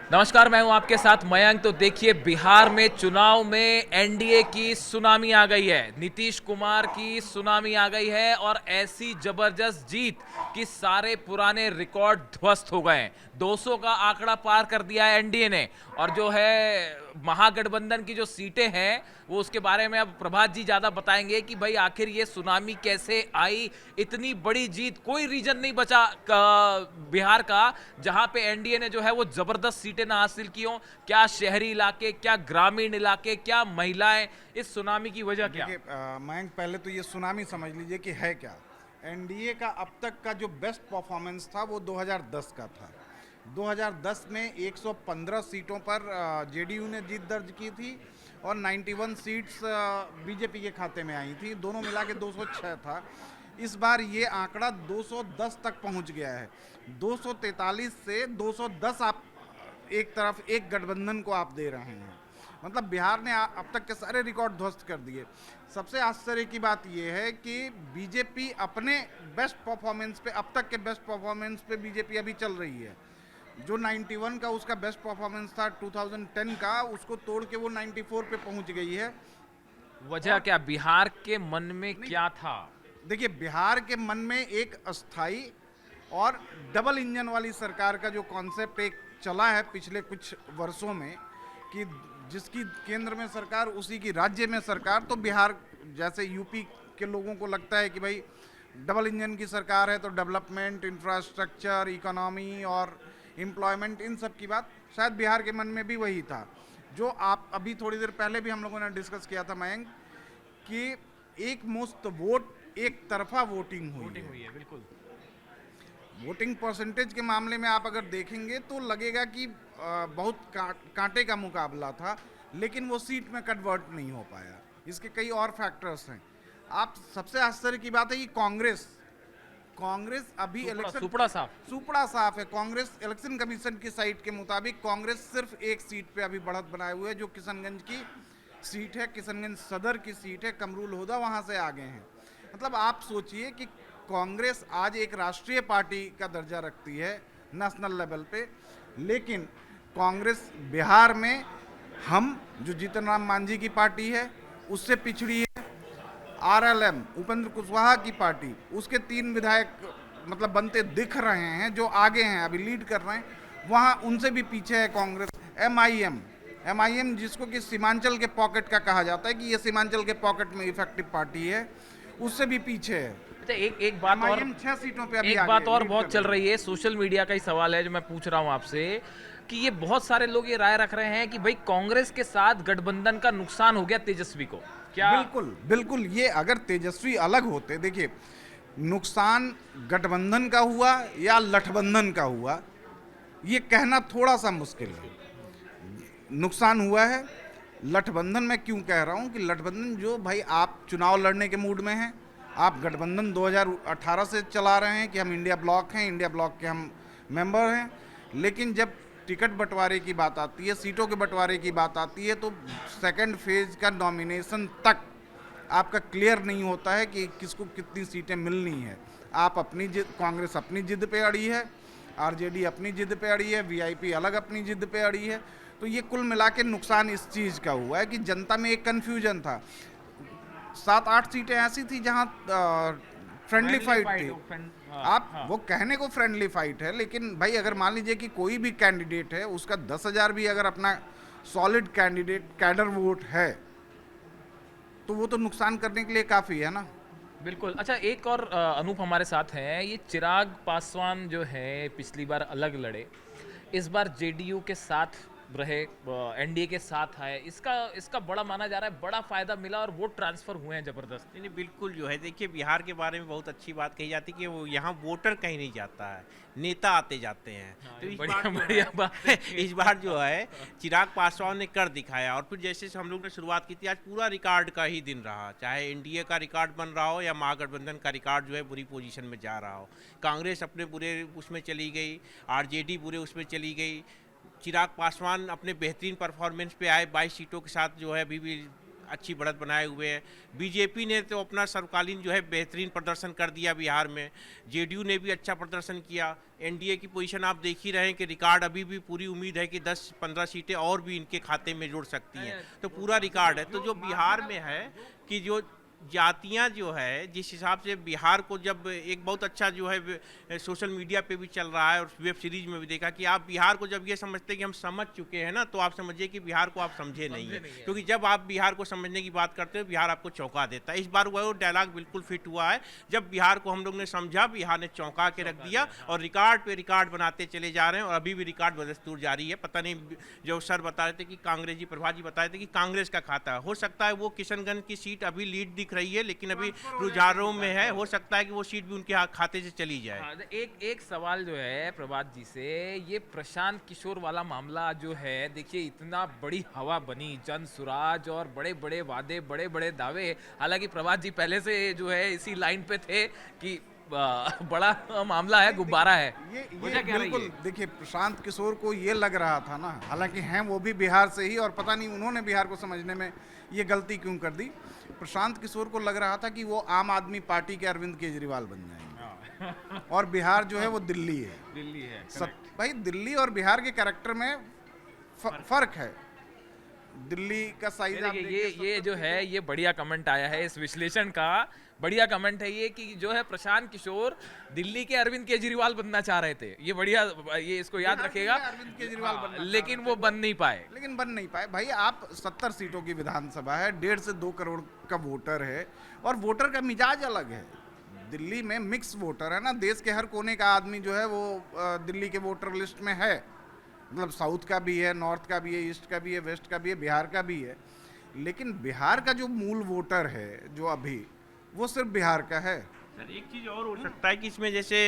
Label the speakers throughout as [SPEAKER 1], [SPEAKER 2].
[SPEAKER 1] नमस्कार, मैं हूं आपके साथ मयंक। तो देखिए, बिहार में चुनाव में एनडीए की सुनामी आ गई है, नीतीश कुमार की सुनामी आ गई है और ऐसी जबरदस्त जीत कि सारे पुराने रिकॉर्ड ध्वस्त हो गए हैं। 200 का आंकड़ा पार कर दिया है एनडीए ने। और जो है महागठबंधन की जो सीटें हैं, वो उसके बारे में अब प्रभात जी ज़्यादा बताएंगे कि भाई आखिर ये सुनामी कैसे आई। इतनी बड़ी जीत, कोई रीजन नहीं बचा बिहार का जहां पे एनडीए ने जो है वो जबरदस्त सीटें ना हासिल की हो। क्या शहरी इलाके, क्या ग्रामीण इलाके, क्या महिलाएं, इस सुनामी की वजह क्या?
[SPEAKER 2] देखिए मयंक, पहले तो ये सुनामी समझ लीजिए कि है क्या। एनडीए का अब तक का जो बेस्ट परफॉर्मेंस था वो 2010 का था। 2010 में 115 सीटों पर जेडीयू ने जीत दर्ज की थी और 91 सीट्स बीजेपी के खाते में आई थी। दोनों मिला के 206 था। इस बार ये आंकड़ा 210 तक पहुंच गया है। 243 से 210 आप एक तरफ एक गठबंधन को आप दे रहे हैं। मतलब बिहार ने अब तक के सारे रिकॉर्ड ध्वस्त कर दिए। सबसे आश्चर्य की बात यह है कि बीजेपी अपने बेस्ट परफॉर्मेंस पे, अब तक के बेस्ट परफॉर्मेंस पे बीजेपी अभी चल रही है। जो 91 का उसका बेस्ट परफॉर्मेंस था 2010 का, उसको तोड़ के वो 94 पे पहुंच गई है।
[SPEAKER 1] वजह
[SPEAKER 2] और
[SPEAKER 1] क्या, बिहार के मन में
[SPEAKER 2] नहीं,
[SPEAKER 1] क्या था?
[SPEAKER 2] देखिए बिहार के मन में एक अस्थाई और डबल इंजन वाली सरकार का जो कॉन्सेप्ट एक चला है पिछले कुछ वर्षों में, कि जिसकी केंद्र में सरकार उसी की राज्य में सरकार। तो बिहार जैसे यूपी के लोगों को लगता है कि भाई डबल इंजन की सरकार है तो डेवलपमेंट, इंफ्रास्ट्रक्चर, इकोनॉमी और एम्प्लॉयमेंट, इन सब की बात शायद बिहार के मन में भी वही था। जो आप अभी थोड़ी देर पहले भी हम लोगों ने डिस्कस किया था मयंक, कि एक मुश्त वोट, एक तरफा वोटिंग हुई
[SPEAKER 1] वोटिंग
[SPEAKER 2] है।
[SPEAKER 1] हुई है, बिल्कुल।
[SPEAKER 2] वोटिंग परसेंटेज के मामले में आप अगर देखेंगे तो लगेगा कि बहुत कांटे का मुकाबला था, लेकिन वो सीट में कन्वर्ट नहीं हो पाया। इसके कई और फैक्टर्स हैं। आप सबसे आश्चर्य की बात है कि कांग्रेस कांग्रेस अभी
[SPEAKER 1] सुपड़ा
[SPEAKER 2] इलेक्शन
[SPEAKER 1] सुपड़ा साहब।
[SPEAKER 2] सुपड़ा साफ है। कांग्रेस इलेक्शन कमीशन की साइट के मुताबिक कांग्रेस सिर्फ एक सीट पे अभी बढ़त बनाए हुए है, जो किशनगंज की सीट है, किशनगंज सदर की सीट है। कमरूल होदा वहां से आगे हैं। मतलब आप सोचिए कि कांग्रेस आज एक राष्ट्रीय पार्टी का दर्जा रखती है नेशनल लेवल पे, लेकिन कांग्रेस बिहार में, हम जो जीतन राम मांझी की पार्टी है उससे पिछड़ी है। आरएलएम, उपेंद्र कुशवाहा की पार्टी, उसके 3 विधायक मतलब बनते दिख रहे हैं जो आगे हैं, अभी लीड कर रहे हैं। वहाँ उनसे भी पीछे है कांग्रेस। एमआईएम एमआईएम जिसको कि सीमांचल के पॉकेट का कहा जाता है कि ये सीमांचल के पॉकेट में इफेक्टिव पार्टी है, उससे भी पीछे है।
[SPEAKER 1] अच्छा, एक एक बात और।
[SPEAKER 2] एमआईएम 6 सीटों पे अभी
[SPEAKER 1] एक
[SPEAKER 2] आगे
[SPEAKER 1] बात और
[SPEAKER 2] लीड कर
[SPEAKER 1] बहुत चल
[SPEAKER 2] रही है।
[SPEAKER 1] रही है, सोशल मीडिया का ही सवाल है जो मैं पूछ रहा हूं आपसे, कि ये बहुत सारे लोग ये राय रख रहे हैं कि भाई कांग्रेस के साथ गठबंधन का नुकसान हो गया तेजस्वी को। क्या?
[SPEAKER 2] बिल्कुल बिल्कुल, ये अगर तेजस्वी अलग होते, देखिए नुकसान गठबंधन का हुआ या लठबंधन का हुआ, ये कहना थोड़ा सा मुश्किल है। नुकसान हुआ है। लठबंधन मैं क्यों कह रहा हूं कि लठबंधन, जो भाई आप चुनाव लड़ने के मूड में हैं, आप गठबंधन 2018 से चला रहे हैं कि हम इंडिया ब्लॉक हैं, इंडिया ब्लॉक के हम मेंबर हैं, लेकिन जब टिकट बंटवारे की बात आती है, सीटों के बंटवारे की बात आती है, तो सेकंड फेज का नॉमिनेशन तक आपका क्लियर नहीं होता है कि किसको कितनी सीटें मिलनी है। आप अपनी जिद, कांग्रेस अपनी जिद पे अड़ी है, आरजेडी अपनी जिद पे अड़ी है, वीआईपी अलग अपनी जिद पे अड़ी है। तो ये कुल मिला के नुकसान इस चीज़ का हुआ है कि जनता में एक कन्फ्यूजन था। 7-8 सीटें ऐसी थी जहां फ्रेंडली
[SPEAKER 1] फ्रेंडली
[SPEAKER 2] फाइट
[SPEAKER 1] फाइट
[SPEAKER 2] थी।
[SPEAKER 1] हो, हाँ
[SPEAKER 2] आप
[SPEAKER 1] हाँ।
[SPEAKER 2] वो कहने को फ्रेंडली फाइट है, लेकिन भाई अगर मान लीजिए कि कोई भी कैंडिडेट है, उसका 10,000 भी अगर अपना सॉलिड कैंडिडेट कैडर वोट है, तो वो तो नुकसान करने के लिए काफ़ी है ना।
[SPEAKER 1] बिल्कुल। अच्छा, एक और अनूप हमारे साथ हैं, ये चिराग पासवान जो है पिछली बार अलग लड़े, इस बार जेडीयू के साथ रहे, एनडीए के साथ आए। इसका इसका बड़ा माना जा रहा है, बड़ा फायदा मिला और वोट ट्रांसफर हुए हैं जबरदस्त।
[SPEAKER 3] नहीं नहीं, बिल्कुल जो है, देखिए बिहार के बारे में बहुत अच्छी बात कही जाती है कि वो यहाँ वोटर कहीं नहीं जाता है, नेता आते जाते हैं।
[SPEAKER 1] हाँ,
[SPEAKER 3] तो
[SPEAKER 1] ये
[SPEAKER 3] इस
[SPEAKER 1] बढ़िया
[SPEAKER 3] बार जो
[SPEAKER 1] बढ़िया बात
[SPEAKER 3] है
[SPEAKER 1] है।
[SPEAKER 3] इस बार जो है चिराग पासवान ने कर दिखाया। और फिर जैसे से हम लोग ने शुरुआत की थी, आज पूरा रिकॉर्ड का ही दिन रहा, चाहे एनडीए का रिकॉर्ड बन रहा हो या महागठबंधन का रिकॉर्ड जो है बुरी पोजीशन में जा रहा हो। कांग्रेस अपने बुरे उसमें चली गई, आरजेडी बुरे उसमें चली गई, चिराग पासवान अपने बेहतरीन परफॉर्मेंस पे आए, 22 सीटों के साथ जो है अभी भी अच्छी बढ़त बनाए हुए हैं। बीजेपी ने तो अपना सर्वकालीन जो है बेहतरीन प्रदर्शन कर दिया बिहार में। जेडीयू ने भी अच्छा प्रदर्शन किया। एनडीए की पोजीशन आप देख ही रहे हैं कि रिकॉर्ड अभी भी पूरी उम्मीद है कि 10-15 सीटें और भी इनके खाते में जुड़ सकती हैं, तो पूरा रिकॉर्ड है। तो जो बिहार में है कि जो जातियां जो है, जिस हिसाब से बिहार को जब एक बहुत अच्छा जो है सोशल मीडिया पे भी चल रहा है और वेब सीरीज में भी देखा कि आप बिहार को जब ये समझते हैं कि हम समझ चुके हैं ना, तो आप समझिए कि बिहार को आप समझे नहीं है, क्योंकि जब आप बिहार को समझने की बात करते हो बिहार आपको चौंका देता है। इस बार वो डायलॉग बिल्कुल फिट हुआ है। जब बिहार को हम लोग ने समझा, बिहार ने चौंका के रख दिया और रिकॉर्ड पे रिकॉर्ड बनाते चले जा रहे हैं और अभी भी रिकॉर्ड बदस्तूर जारी है। पता नहीं, जो सर बता रहे थे कि कांग्रेस जी, प्रभा जी बता रहे थे कि कांग्रेस का खाता है, हो सकता है वो किशनगंज की सीट अभी लीड दिख रही है, लेकिन अभी रुझानों में है, हो सकता है कि वो सीट भी उनके खाते से चली जाए।
[SPEAKER 1] हाँ, एक सवाल जो है प्रभात जी से, ये प्रशांत किशोर वाला मामला जो है, देखिए इतना बड़ी हवा बनी, जन सुराज और बड़े बड़े वादे, बड़े बड़े दावे। हालांकि प्रभात जी पहले से जो है इसी लाइन पे थे कि बड़ा मामला है, गुब्बारा है।
[SPEAKER 2] ये
[SPEAKER 1] वजह क्या रही
[SPEAKER 2] बिल्कुल
[SPEAKER 1] है?
[SPEAKER 2] देखिए, प्रशांत किशोर को ये लग रहा था ना, हालांकि हैं वो भी बिहार से ही, और पता नहीं उन्होंने बिहार को समझने में ये गलती क्यों कर दी। प्रशांत किशोर को लग रहा था कि वो आम आदमी पार्टी के अरविंद केजरीवाल बन जाएंगे और बिहार जो है वो दिल्ली है।
[SPEAKER 1] दिल्ली है,
[SPEAKER 2] भाई दिल्ली और बिहार के कैरेक्टर में फर्क है। दिल्ली का साइज आप
[SPEAKER 1] ये जो है, ये बढ़िया कमेंट आया है इस विश्लेषण का, बढ़िया कमेंट है ये कि जो है प्रशांत किशोर दिल्ली के अरविंद केजरीवाल बनना चाह रहे थे। ये बढ़िया, ये इसको याद रखेगा।
[SPEAKER 2] अरविंद केजरीवाल बनना,
[SPEAKER 1] लेकिन वो बन नहीं पाए।
[SPEAKER 2] लेकिन बन नहीं पाए। भाई आप 70 सीटों की विधानसभा है, 1.5 से 2 करोड़ का वोटर है, और वोटर का मिजाज अलग है। दिल्ली में मिक्स वोटर है ना, देश के हर कोने का आदमी जो है वो दिल्ली के वोटर लिस्ट में है। मतलब साउथ का भी है, नॉर्थ का भी है, ईस्ट का भी है, वेस्ट का भी है, बिहार का भी है। लेकिन बिहार का जो मूल वोटर है जो अभी, वो सिर्फ बिहार का है।
[SPEAKER 3] सर एक चीज़ और हो सकता है कि इसमें जैसे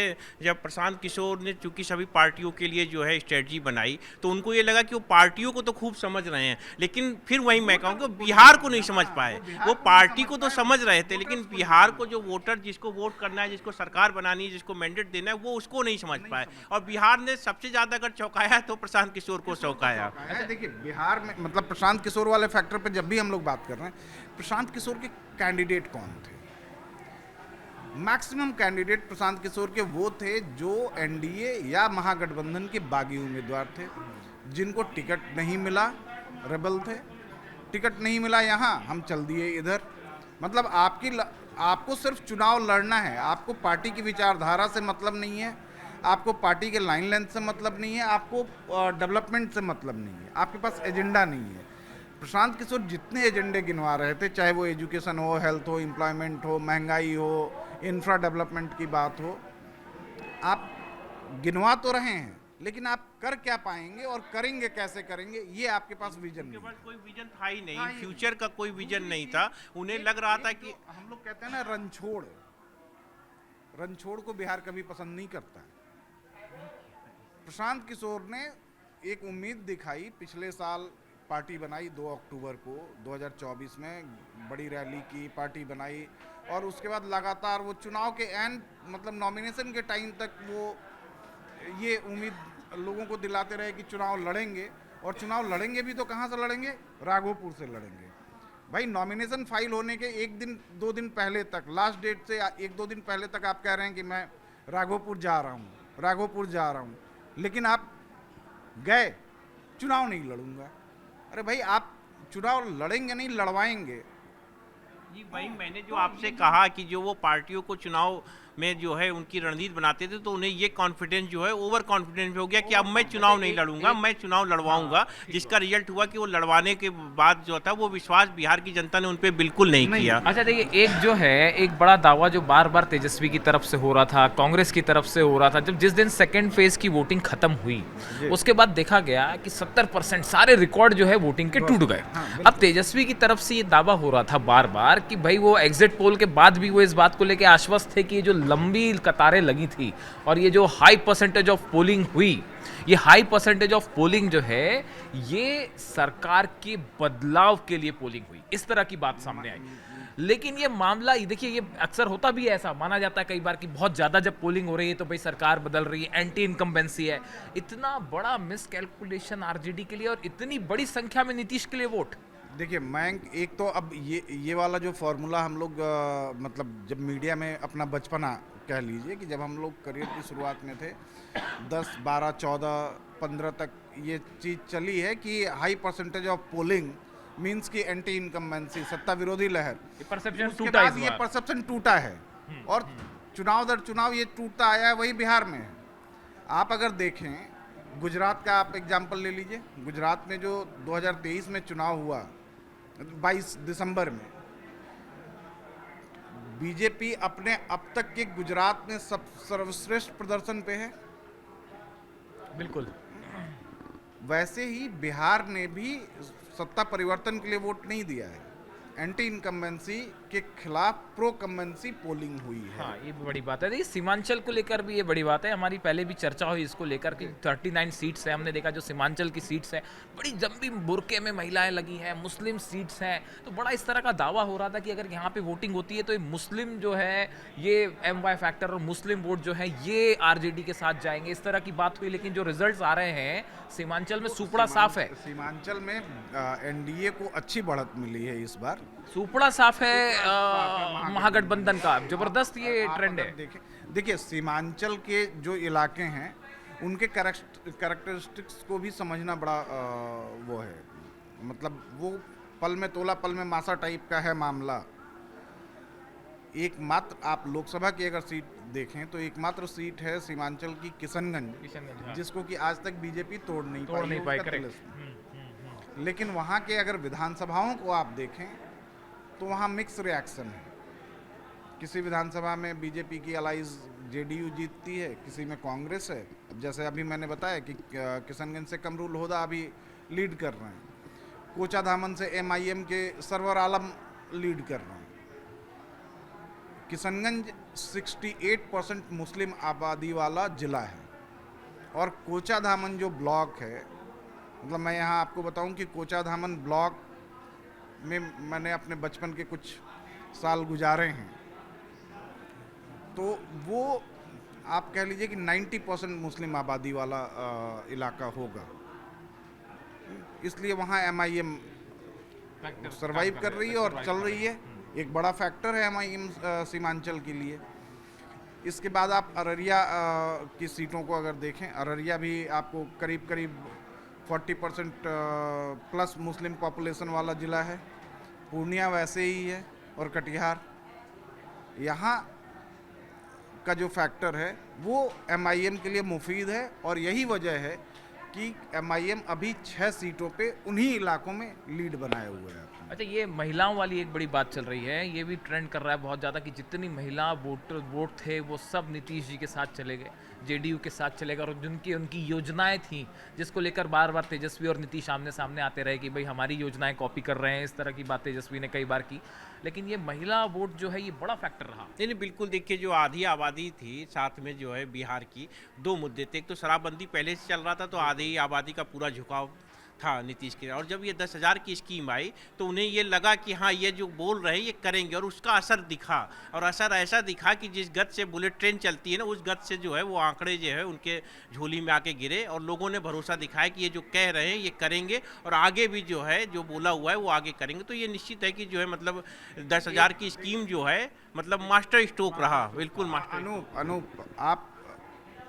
[SPEAKER 3] जब प्रशांत किशोर ने चूंकि सभी पार्टियों के लिए जो है स्ट्रेटजी बनाई, तो उनको ये लगा कि वो पार्टियों को तो खूब समझ रहे हैं, लेकिन फिर वही मैं कहूँ कि बिहार को नहीं समझ पाए। वो पार्टी को तो समझ रहे थे, लेकिन बिहार को जो वोटर जिसको वोट करना है, जिसको सरकार बनानी है, जिसको मैंडेट देना है, वो उसको नहीं समझ पाए। और बिहार ने सबसे ज़्यादा अगर चौंकाया तो प्रशांत किशोर को चौंकाया।
[SPEAKER 2] देखिए बिहार में, मतलब प्रशांत किशोर वाले फैक्टर पे जब भी हम लोग बात कर रहे हैं, प्रशांत किशोर के कैंडिडेट कौन थे? मैक्सिमम कैंडिडेट प्रशांत किशोर के वो थे जो एनडीए या महागठबंधन के बागी उम्मीदवार थे, जिनको टिकट नहीं मिला, रेबल थे। टिकट नहीं मिला, यहाँ हम चल दिए इधर। मतलब आपको सिर्फ चुनाव लड़ना है, आपको पार्टी की विचारधारा से मतलब नहीं है, आपको पार्टी के लाइन लेंथ से मतलब नहीं है, आपको डेवलपमेंट से मतलब नहीं है, आपके पास एजेंडा नहीं है। प्रशांत किशोर जितने एजेंडे गिनवा रहे थे, चाहे वो एजुकेशन हो, हेल्थ हो, एम्प्लॉयमेंट हो, महंगाई हो, इंफ्रा डेवलपमेंट की बात हो, आप गिनवा तो रहे हैं, लेकिन आप कर क्या पाएंगे और करेंगे कैसे करेंगे, ये आपके पास विजन नहीं है।
[SPEAKER 3] कोई विजन था ही नहीं, फ्यूचर का कोई विजन नहीं था। उन्हें लग रहा था कि
[SPEAKER 2] हम लोग कहते हैं ना रणछोड़ को बिहार कभी पसंद नहीं करता है। प्रशांत किशोर ने एक उम्मीद दिखाई, पिछले साल पार्टी बनाई 2 अक्टूबर को 2024 में, बड़ी रैली की, पार्टी बनाई, और उसके बाद लगातार वो चुनाव के एंड, मतलब नॉमिनेशन के टाइम तक वो ये उम्मीद लोगों को दिलाते रहे कि चुनाव लड़ेंगे, और चुनाव लड़ेंगे भी तो कहाँ से लड़ेंगे? राघोपुर से लड़ेंगे। भाई नॉमिनेशन फाइल होने के 1 दिन 2 दिन पहले तक, लास्ट डेट से 1-2 दिन पहले तक आप कह रहे हैं कि मैं राघोपुर जा रहा हूँ, लेकिन आप गए, चुनाव नहीं लड़ूंगा। अरे भाई आप चुनाव लड़ेंगे नहीं, लड़वाएंगे।
[SPEAKER 3] जी भाई, मैंने जो आपसे कहा कि जो वो पार्टियों को चुनाव में जो है उनकी रणनीति बनाते थे, तो उन्हें ये कॉन्फिडेंस जो है ओवर कॉन्फिडेंस हो गया कि अब मैं चुनाव नहीं लड़ूंगा, मैं चुनाव लड़वाऊंगा, जिसका रिजल्ट हुआ कि वो लड़वाने के बाद जो था वो विश्वास बिहार की जनता ने उन पर बिल्कुल नहीं किया।
[SPEAKER 1] अच्छा देखिए, एक जो है, एक बड़ा दावा जो बार बार तेजस्वी की तरफ से हो रहा था, कांग्रेस की तरफ से हो रहा था, जब जिस दिन सेकेंड फेज की वोटिंग खत्म हुई, उसके बाद देखा गया कि 70% सारे रिकॉर्ड जो है वोटिंग के टूट गए। अब तेजस्वी की तरफ से ये दावा हो रहा था बार बार कि भाई वो एग्जिट पोल के बाद भी वो इस बात को लेकर आश्वस्त थे कि ये जो लंबी कतारें लगी थी और ये जो हाई परसेंटेज ऑफ पोलिंग हुई, ये हाई परसेंटेज ऑफ पोलिंग जो है ये सरकार के बदलाव के लिए पोलिंग हुई, इस तरह की बात सामने आई। लेकिन ये मामला, देखिए ये अक्सर होता भी है, ऐसा माना जाता है कई बार कि बहुत ज़्यादा जब पोलिंग हो रही है तो भाई सरकार बदल रही है, एंटी इनकम्बेंसी है। इतना बड़ा मिस कैलकुलेशन आरजेडी के लिए और इतनी बड़ी संख्या में नीतीश के लिए वोट,
[SPEAKER 2] देखिए मयंक, एक तो अब ये वाला जो फॉर्मूला हम लोग मतलब जब मीडिया में अपना बचपना कह लीजिए कि जब हम लोग करियर की शुरुआत में थे 10, 12, 14, 15 तक ये चीज़ चली है कि high percentage of polling means की एंटी इनकम्बेंसी, सत्ता विरोधी लहर।
[SPEAKER 1] ये परसेप्शन
[SPEAKER 2] उसके
[SPEAKER 1] टूटा
[SPEAKER 2] बाद
[SPEAKER 1] इस
[SPEAKER 2] ये
[SPEAKER 1] बार।
[SPEAKER 2] परसेप्शन टूटा है और चुनाव दर चुनाव ये टूटता आया है, वही बिहार में है। आप अगर देखें गुजरात का आप एग्जाम्पल ले लीजिए। गुजरात में जो 2023 में चुनाव हुआ 22 दिसंबर में, बीजेपी अपने अब तक के गुजरात में सब सर्वश्रेष्ठ प्रदर्शन पे है।
[SPEAKER 1] बिल्कुल।
[SPEAKER 2] वैसे ही बिहार ने भी सत्ता परिवर्तन के लिए वोट नहीं दिया है, एंटी इनकम्बेंसी के खिलाफ प्रो कम्बेंसी पोलिंग हुई है।
[SPEAKER 1] हाँ, ये भी बड़ी बात है। देखिए सीमांचल को लेकर भी ये बड़ी बात है, हमारी पहले भी चर्चा हुई इसको लेकर कि 39 सीट्स है, हमने देखा जो सीमांचल की सीट्स है बड़ी जंबी बुरके में महिलाएं लगी हैं, मुस्लिम सीट्स हैं, तो बड़ा इस तरह का दावा हो रहा था कि अगर यहाँ पे वोटिंग होती है तो ये मुस्लिम जो है ये MY फैक्टर और मुस्लिम वोट जो है ये RJD के साथ जाएंगे, इस तरह की बात हुई। लेकिन जो रिजल्ट आ रहे हैं सीमांचल में सुपड़ा साफ है,
[SPEAKER 2] सीमांचल में एनडीए को अच्छी बढ़त मिली है इस बार।
[SPEAKER 1] सुपड़ा साफ है महागठबंधन का, जबरदस्त ये
[SPEAKER 2] आप
[SPEAKER 1] ट्रेंड
[SPEAKER 2] अगर
[SPEAKER 1] है।
[SPEAKER 2] देखिए सीमांचल के जो इलाके हैं उनके कैरेक्टरिस्टिक्स को भी समझना बड़ा वो है, मतलब वो पल में तोला पल में मासा टाइप का है मामला। एकमात्र आप लोकसभा की अगर सीट देखें तो एकमात्र सीट है सीमांचल की किशनगंज,
[SPEAKER 1] हाँ।
[SPEAKER 2] जिसको कि आज तक बीजेपी तोड़ नहीं
[SPEAKER 1] पाई,
[SPEAKER 2] उसका
[SPEAKER 1] करेक्ट।
[SPEAKER 2] तिलिस्म। लेकिन वहाँ के अगर विधानसभाओं को आप देखें तो वहाँ मिक्स रिएक्शन है। किसी विधानसभा में बीजेपी की अलाइज जेडीयू जीतती है, किसी में कांग्रेस है। जैसे अभी मैंने बताया कि किशनगंज से कमरुल होदा अभी लीड कर रहे हैं, कोचा धामन से MIM के सरवर आलम लीड कर रहे हैं। किशनगंज 68% मुस्लिम आबादी वाला ज़िला है और कोचा धामन जो ब्लॉक है, मतलब मैं यहाँ आपको बताऊं कि कोचा धामन ब्लॉक में मैंने अपने बचपन के कुछ साल गुजारे हैं, तो वो आप कह लीजिए कि 90% मुस्लिम आबादी वाला इलाका होगा। इसलिए वहाँ MIM सरवाइव कर रही है और चल रही है, एक बड़ा फैक्टर है MIM सीमांचल के लिए। इसके बाद आप अररिया की सीटों को अगर देखें, अररिया भी आपको करीब करीब 40% प्लस मुस्लिम पॉपुलेशन वाला ज़िला है। पूर्णिया वैसे ही है और कटिहार। यहाँ का जो फैक्टर है वो MIM के लिए मुफीद है और यही वजह है कि MIM अभी 6 सीटों पे उन्हीं इलाकों में लीड बनाए हुए है।
[SPEAKER 1] अच्छा, ये महिलाओं वाली एक बड़ी बात चल रही है, ये भी ट्रेंड कर रहा है बहुत ज़्यादा कि जितनी महिला वोट थे वो सब नीतीश जी के साथ चले गए, JDU के साथ चले गए, और जिनकी उनकी योजनाएं थी जिसको लेकर बार बार तेजस्वी और नीतीश आमने सामने आते रहे कि भाई हमारी योजनाएं कॉपी कर रहे हैं, इस तरह की बात तेजस्वी ने कई बार की। लेकिन ये महिला वोट जो है ये बड़ा फैक्टर रहा।
[SPEAKER 3] नहीं नहीं, बिल्कुल। देखिए जो आधी आबादी थी साथ में जो है बिहार की, दो मुद्दे थे। एक तो शराबबंदी पहले से चल रहा था, तो आधी आबादी का पूरा झुकाव था नीतीश के, और जब ये 10,000 की स्कीम आई तो उन्हें ये लगा कि हाँ ये जो बोल रहे हैं ये करेंगे, और उसका असर दिखा। और असर ऐसा दिखा कि जिस गत से बुलेट ट्रेन चलती है ना, उस गत से जो है वो आंकड़े जो है उनके झोली में आके गिरे, और लोगों ने भरोसा दिखाया कि ये जो कह रहे हैं ये करेंगे, और आगे भी जो है जो बोला हुआ है वो आगे करेंगे। तो ये निश्चित है कि जो है मतलब 10,000 की स्कीम जो है मतलब मास्टर स्ट्रोक रहा, बिल्कुल मास्टर।
[SPEAKER 2] अनूप आप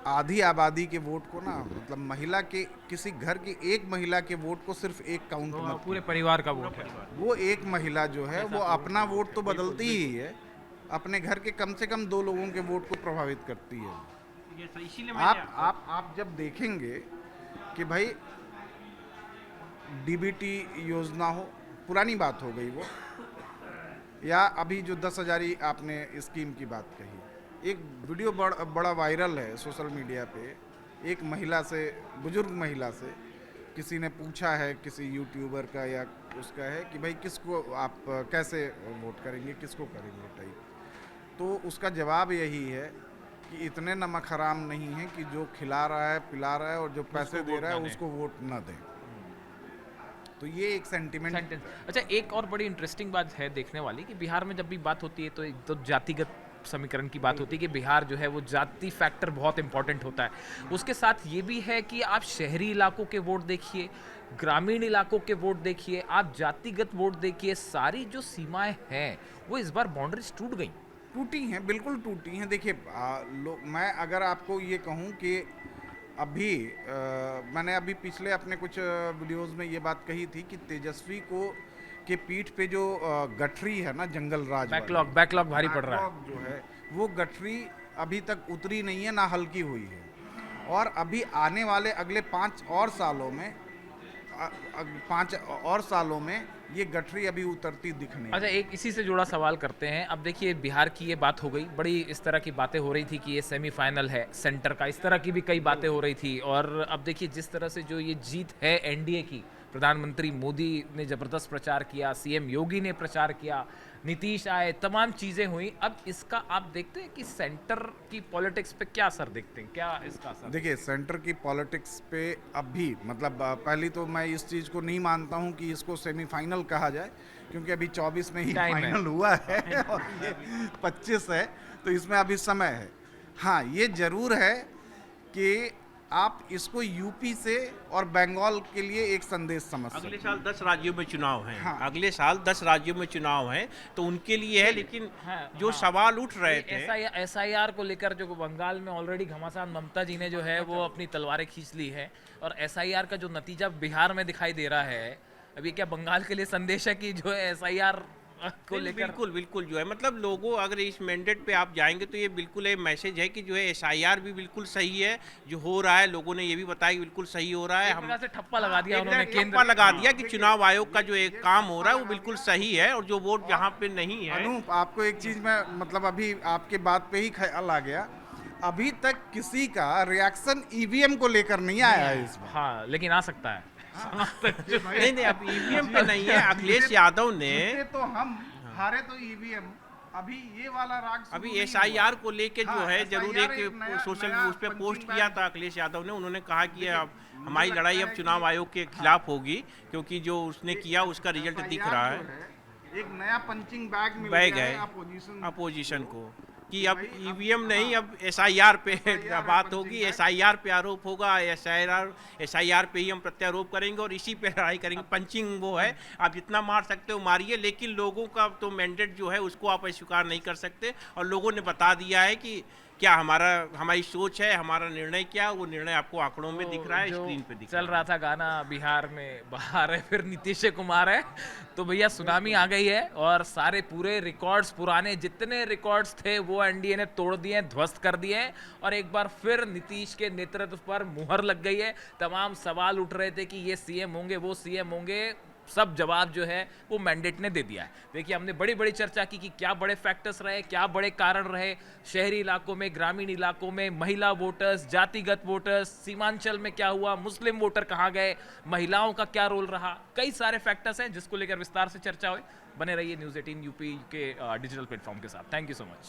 [SPEAKER 2] आधी आबादी के वोट को ना, मतलब महिला के किसी घर की एक महिला के वोट को सिर्फ एक काउंट मत,
[SPEAKER 1] पूरे परिवार का वोट है।
[SPEAKER 2] वो एक महिला जो है वो अपना वोट तो बदलती ही है, अपने घर के कम से कम 2 लोगों के वोट को प्रभावित करती है।
[SPEAKER 3] इसीलिए
[SPEAKER 2] आप जब देखेंगे कि भाई DBT योजना हो, पुरानी बात हो गई वो, या अभी जो 10,000 आपने स्कीम की बात कही, एक वीडियो बड़ा वायरल है सोशल मीडिया पे। एक महिला से, बुजुर्ग महिला से किसी ने पूछा है, किसी यूट्यूबर का या उसका है कि भाई किसको आप कैसे वोट करेंगे, किसको करेंगे टाइप। तो उसका जवाब यही है कि इतने नमक हराम नहीं है कि जो खिला रहा है पिला रहा है और जो पैसे दे रहा है उसको वोट न दें। तो ये एक सेंटिमेंट।
[SPEAKER 1] अच्छा, एक और बड़ी इंटरेस्टिंग बात है देखने वाली कि बिहार में जब भी बात होती है तो एक तो जातिगत समीकरण की बात होती है कि बिहार जो है वो जाति फैक्टर बहुत इंपॉर्टेंट होता है। उसके साथ ये भी है कि आप शहरी इलाकों के वोट देखिए, ग्रामीण इलाकों के वोट देखिए, आप जातिगत वोट देखिए, सारी जो सीमाएं हैं वो इस बार बाउंड्रीज टूट गई।
[SPEAKER 2] टूटी हैं, बिल्कुल टूटी हैं। देखिए मैं अगर आपको ये कहूँ कि अभी मैंने अभी पिछले अपने कुछ वीडियोस में ये बात कही थी कि तेजस्वी को के पीठ पे जो गठरी है ना, जंगल राज वाली,
[SPEAKER 1] बैकलॉग भारी पड़ रहा है।
[SPEAKER 2] बैकलॉग जो है वो गठरी अभी तक उतरी नहीं है, ना हल्की हुई है। और अभी आने वाले अगले 5 और सालों में 5 और सालों में ये गठरी अभी उतरती दिख नहीं।
[SPEAKER 1] अच्छा, एक इसी से जुड़ा सवाल करते हैं। अब देखिए बिहार की ये बात हो गई, बड़ी इस तरह की बातें हो रही थी कि ये सेमीफाइनल है सेंटर का, इस तरह की भी कई बातें हो रही थी। और अब देखिए जिस तरह से जो ये जीत है एनडीए की, प्रधानमंत्री मोदी ने जबरदस्त प्रचार किया, सीएम योगी ने प्रचार किया, नीतीश आए, तमाम चीजें हुई। अब इसका आप देखते हैं कि सेंटर की पॉलिटिक्स पे क्या असर देखते हैं, क्या इसका असर?
[SPEAKER 2] देखिए सेंटर की पॉलिटिक्स पे अभी मतलब पहली तो मैं इस चीज़ को नहीं मानता हूँ कि इसको सेमीफाइनल कहा जाए, क्योंकि अभी 24 में ही
[SPEAKER 1] Time है।
[SPEAKER 2] फाइनल हुआ है और ये 25 है, तो इसमें अभी समय है। हाँ, ये जरूर है कि आप इसको यूपी से और बंगाल के लिए एक संदेश समझ सकते
[SPEAKER 3] अगले
[SPEAKER 2] हैं।
[SPEAKER 3] साल 10 राज्यों में चुनाव हैं।
[SPEAKER 2] हाँ।
[SPEAKER 3] अगले साल 10 राज्यों में चुनाव हैं, तो उनके लिए है। लेकिन जो सवाल उठ रहे थे,
[SPEAKER 1] एसआईआर को लेकर जो बंगाल में ऑलरेडी घमासान ममता जी ने जो है वो अपनी तलवारें खींच ली है, और एसआईआर का जो नतीजा बिहार में दिखाई दे रहा है, अभी क्या बंगाल के लिए संदेश है कि जो है एसआईआर को लेकर?
[SPEAKER 3] बिल्कुल बिल्कुल जो है मतलब लोगों, अगर इस मैंडेट पे आप जाएंगे तो ये बिल्कुल एक मैसेज है कि जो है एसआईआर भी बिल्कुल सही है, जो हो रहा है लोगों ने ये भी बताया कि बिल्कुल सही हो रहा है।
[SPEAKER 1] एक प्रकार से ठप्पा लगा दिया उन्होंने,
[SPEAKER 3] ठप्पा लगा दिया कि चुनाव आयोग का जो एक काम हो रहा है वो बिल्कुल सही है, और जो वोट जहाँ पे नहीं है।
[SPEAKER 2] अनूप, आपको एक चीज में मतलब अभी आपके बात पे ही ख्याल आ गया, अभी तक किसी का रिएक्शन ईवीएम को लेकर नहीं आया है इस बार।
[SPEAKER 1] हाँ, लेकिन आ सकता है।
[SPEAKER 3] नहीं, अब ईवीएम पे नहीं है। अखिलेश यादव ने
[SPEAKER 2] जीते तो हम, हारे तो ईवीएम। अभी ये वाला राग शुरू
[SPEAKER 3] अभी
[SPEAKER 2] नहीं
[SPEAKER 3] एसआईआर
[SPEAKER 2] हुआ।
[SPEAKER 3] को लेके जो
[SPEAKER 2] हाँ,
[SPEAKER 3] है जरूर
[SPEAKER 2] SIR
[SPEAKER 3] एक
[SPEAKER 2] नया
[SPEAKER 3] सोशल उस पे
[SPEAKER 2] पंचिंग
[SPEAKER 3] पोस्ट
[SPEAKER 2] बैग
[SPEAKER 3] किया था अखिलेश यादव ने। उन्होंने कहा कि अब हमारी लड़ाई अब चुनाव आयोग के खिलाफ होगी, क्योंकि जो उसने किया उसका रिजल्ट दिख
[SPEAKER 2] SIR
[SPEAKER 3] रहा
[SPEAKER 2] जो
[SPEAKER 3] है।
[SPEAKER 2] एक नया पंचिंग बैग मिल
[SPEAKER 3] बैग
[SPEAKER 2] गया
[SPEAKER 3] है
[SPEAKER 2] अपोजिशन
[SPEAKER 3] अपोजिशन को, कि अब ईवीएम नहीं, अब एसआईआर पे बात होगी, एसआईआर पे आरोप होगा, एसआईआर पे ही हम प्रत्यारोप करेंगे और इसी पे लड़ाई करेंगे। पंचिंग वो है, आप जितना मार सकते हो मारिए, लेकिन लोगों का तो मैंडेट जो है उसको आप अस्वीकार नहीं कर सकते। और लोगों ने बता दिया है कि क्या हमारी सोच है, हमारा निर्णय क्या, वो निर्णय आपको आंकड़ों में दिख रहा है,
[SPEAKER 1] जो
[SPEAKER 3] स्क्रीन पे दिख
[SPEAKER 1] चल
[SPEAKER 3] रहा
[SPEAKER 1] रहा था गाना बिहार में बाहर है फिर नीतीश कुमार है, तो भैया सुनामी आ गई है और सारे पूरे रिकॉर्ड्स, पुराने जितने रिकॉर्ड्स थे वो एनडीए ने तोड़ दिए, ध्वस्त कर दिए, और एक बार फिर नीतीश के नेतृत्व पर मुहर लग गई है। तमाम सवाल उठ रहे थे कि ये सीएम होंगे, वो सीएम होंगे, सब जवाब जो है वो मैंडेट ने दे दिया है। देखिए हमने बड़ी बड़ी चर्चा की कि क्या बड़े फैक्टर्स रहे, क्या बड़े कारण रहे, शहरी इलाकों में, ग्रामीण इलाकों में, महिला वोटर्स, जातिगत वोटर्स, सीमांचल में क्या हुआ, मुस्लिम वोटर कहाँ गए, महिलाओं का क्या रोल रहा, कई सारे फैक्टर्स हैं जिसको लेकर विस्तार से चर्चा हुई। बने रहिए न्यूज़ 18 यूपी के डिजिटल प्लेटफॉर्म के साथ। Thank you so much.